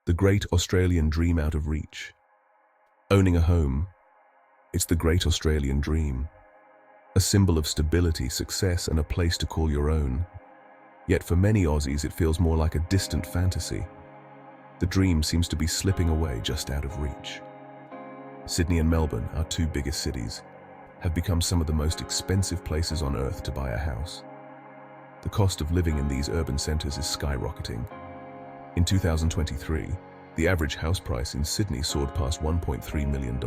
The great Australian dream out of reach. Owning a home, it's the great Australian dream. A symbol of stability, success, and a place to call your own. Yet for many Aussies, it feels more like a distant fantasy. The dream seems to be slipping away just out of reach. Sydney and Melbourne, our two biggest cities, have become some of the most expensive places on earth to buy a house. The cost of living in these urban centres is skyrocketing. In 2023, the average house price in Sydney soared past $1.3 million.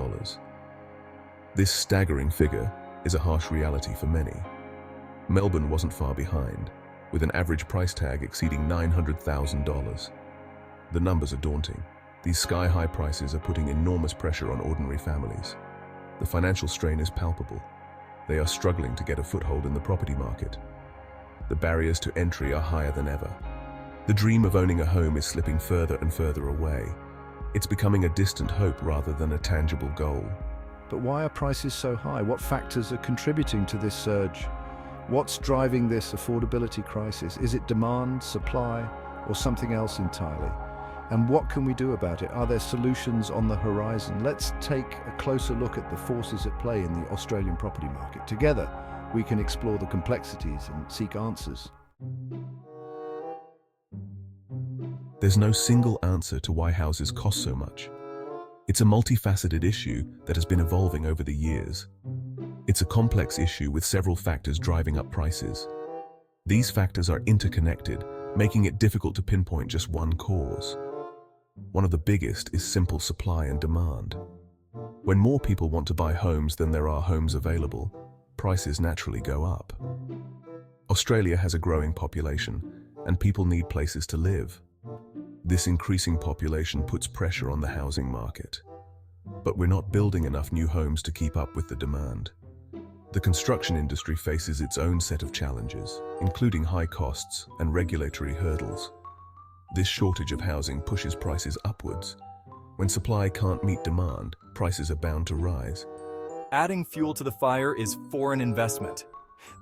This staggering figure is a harsh reality for many. Melbourne wasn't far behind, with an average price tag exceeding $900,000. The numbers are daunting. These sky-high prices are putting enormous pressure on ordinary families. The financial strain is palpable. They are struggling to get a foothold in the property market. The barriers to entry are higher than ever. The dream of owning a home is slipping further and further away. It's becoming a distant hope rather than a tangible goal. But why are prices so high? What factors are contributing to this surge? What's driving this affordability crisis? Is it demand, supply, or something else entirely? And what can we do about it? Are there solutions on the horizon? Let's take a closer look at the forces at play in the Australian property market. Together, we can explore the complexities and seek answers. There's no single answer to why houses cost so much. It's a multifaceted issue that has been evolving over the years. It's a complex issue with several factors driving up prices. These factors are interconnected, making it difficult to pinpoint just one cause. One of the biggest is simple supply and demand. When more people want to buy homes than there are homes available, prices naturally go up. Australia has a growing population, and people need places to live. This increasing population puts pressure on the housing market. But we're not building enough new homes to keep up with the demand. The construction industry faces its own set of challenges, including high costs and regulatory hurdles. This shortage of housing pushes prices upwards. When supply can't meet demand, prices are bound to rise. Adding fuel to the fire is foreign investment.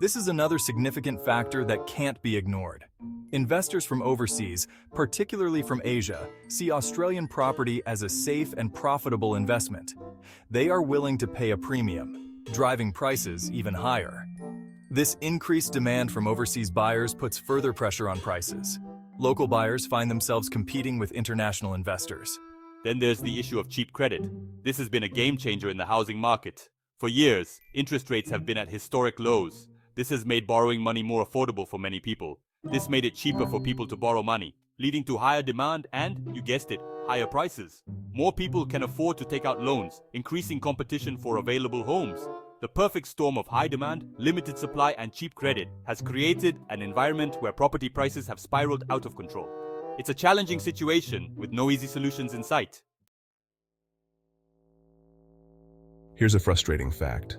This is another significant factor that can't be ignored. Investors from overseas, particularly from Asia, see Australian property as a safe and profitable investment. They are willing to pay a premium, driving prices even higher. This increased demand from overseas buyers puts further pressure on prices. Local buyers find themselves competing with international investors. Then there's the issue of cheap credit. This has been a game changer in the housing market. For years, interest rates have been at historic lows. This has made borrowing money more affordable for many people. This made it cheaper for people to borrow money, leading to higher demand and, you guessed it, higher prices. More people can afford to take out loans, increasing competition for available homes. The perfect storm of high demand, limited supply, and cheap credit has created an environment where property prices have spiraled out of control. It's a challenging situation with no easy solutions in sight. Here's a frustrating fact.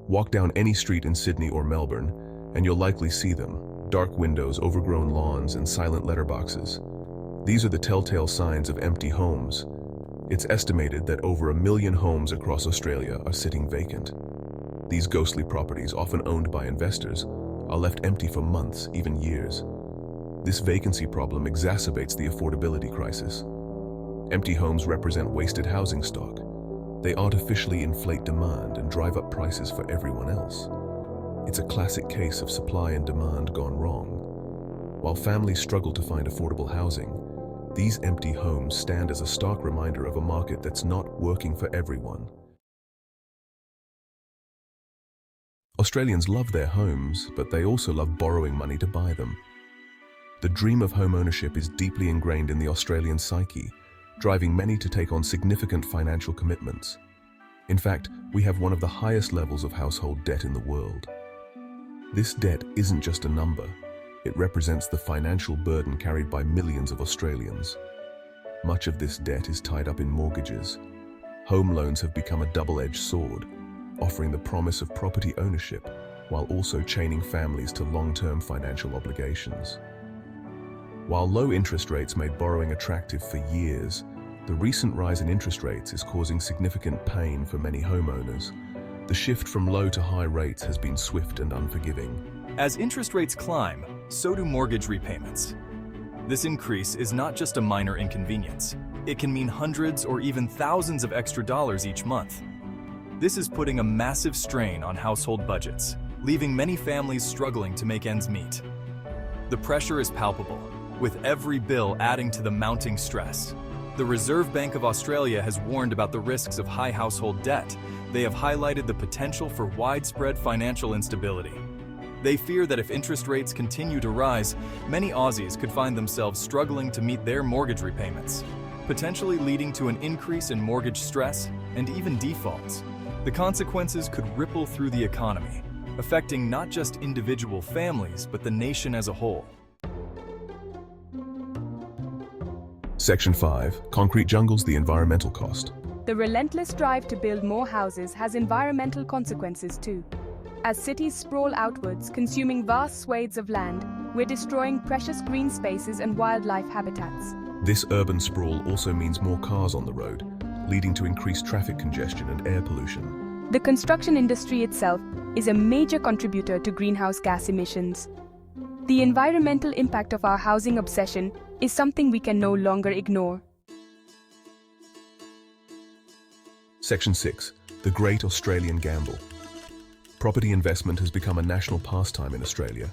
Walk down any street in Sydney or Melbourne, and you'll likely see them. Dark windows, overgrown lawns, and silent letterboxes. These are the telltale signs of empty homes. It's estimated that over 1 million homes across Australia are sitting vacant. These ghostly properties, often owned by investors, are left empty for months, even years. This vacancy problem exacerbates the affordability crisis. Empty homes represent wasted housing stock. They artificially inflate demand and drive up prices for everyone else. It's a classic case of supply and demand gone wrong. While families struggle to find affordable housing, these empty homes stand as a stark reminder of a market that's not working for everyone. Australians love their homes, but they also love borrowing money to buy them. The dream of home ownership is deeply ingrained in the Australian psyche, driving many to take on significant financial commitments. In fact, we have one of the highest levels of household debt in the world. This debt isn't just a number. It represents the financial burden carried by millions of Australians. Much of this debt is tied up in mortgages. Home loans have become a double-edged sword, offering the promise of property ownership while also chaining families to long-term financial obligations. While low interest rates made borrowing attractive for years, the recent rise in interest rates is causing significant pain for many homeowners. The shift from low to high rates has been swift and unforgiving. As interest rates climb, so do mortgage repayments. This increase is not just a minor inconvenience. It can mean hundreds or even thousands of extra dollars each month. This is putting a massive strain on household budgets, leaving many families struggling to make ends meet. The pressure is palpable, with every bill adding to the mounting stress. The Reserve Bank of Australia has warned about the risks of high household debt. They have highlighted the potential for widespread financial instability. They fear that if interest rates continue to rise, many Aussies could find themselves struggling to meet their mortgage repayments, potentially leading to an increase in mortgage stress and even defaults. The consequences could ripple through the economy, affecting not just individual families, but the nation as a whole. Section 5. Concrete jungles, the environmental cost. The relentless drive to build more houses has environmental consequences too. As cities sprawl outwards, consuming vast swathes of land, we're destroying precious green spaces and wildlife habitats. This urban sprawl also means more cars on the road, leading to increased traffic congestion and air pollution. The construction industry itself is a major contributor to greenhouse gas emissions. The environmental impact of our housing obsession is something we can no longer ignore. Section 6. The Great Australian Gamble. Property investment has become a national pastime in Australia.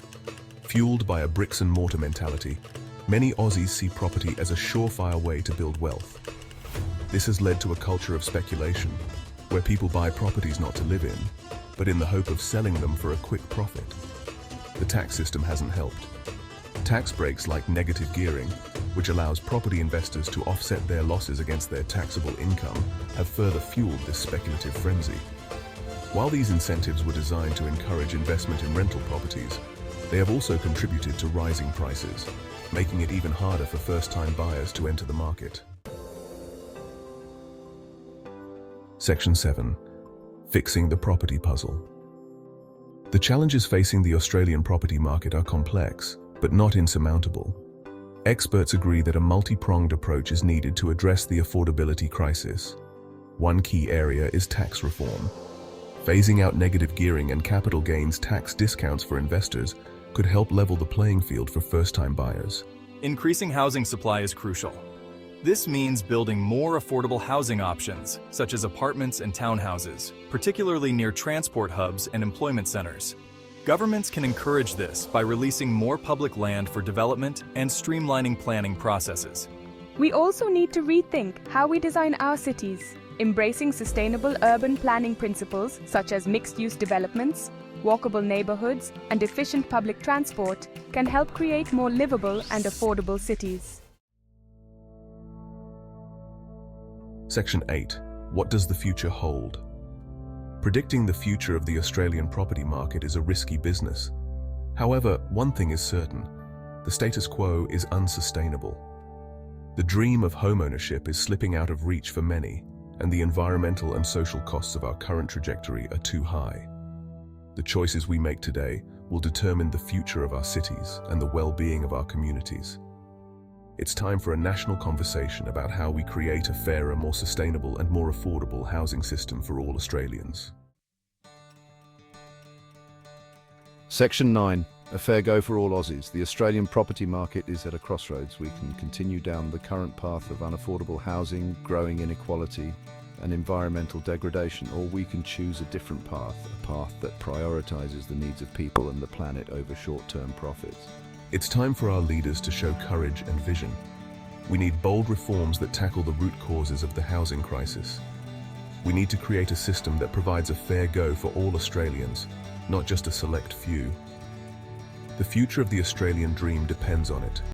Fueled by a bricks-and-mortar mentality, many Aussies see property as a surefire way to build wealth. This has led to a culture of speculation, where people buy properties not to live in, but in the hope of selling them for a quick profit. The tax system hasn't helped. Tax breaks like negative gearing, which allows property investors to offset their losses against their taxable income, have further fueled this speculative frenzy. While these incentives were designed to encourage investment in rental properties, they have also contributed to rising prices, making it even harder for first-time buyers to enter the market. Section 7. Fixing the property puzzle. The challenges facing the Australian property market are complex, but not insurmountable. Experts agree that a multi-pronged approach is needed to address the affordability crisis. One key area is tax reform. Phasing out negative gearing and capital gains tax discounts for investors could help level the playing field for first-time buyers. Increasing housing supply is crucial. This means building more affordable housing options, such as apartments and townhouses, particularly near transport hubs and employment centers. Governments can encourage this by releasing more public land for development and streamlining planning processes. We also need to rethink how we design our cities. Embracing sustainable urban planning principles such as mixed-use developments, walkable neighborhoods, and efficient public transport can help create more livable and affordable cities. Section 8. What does the future hold? Predicting the future of the Australian property market is a risky business. However, one thing is certain: the status quo is unsustainable. The dream of homeownership is slipping out of reach for many, and the environmental and social costs of our current trajectory are too high. The choices we make today will determine the future of our cities and the well-being of our communities. It's time for a national conversation about how we create a fairer, more sustainable and more affordable housing system for all Australians. Section 9. A fair go for all Aussies. The Australian property market is at a crossroads. We can continue down the current path of unaffordable housing, growing inequality, and environmental degradation, or we can choose a different path, a path that prioritizes the needs of people and the planet over short-term profits. It's time for our leaders to show courage and vision. We need bold reforms that tackle the root causes of the housing crisis. We need to create a system that provides a fair go for all Australians, not just a select few. The future of the Australian dream depends on it.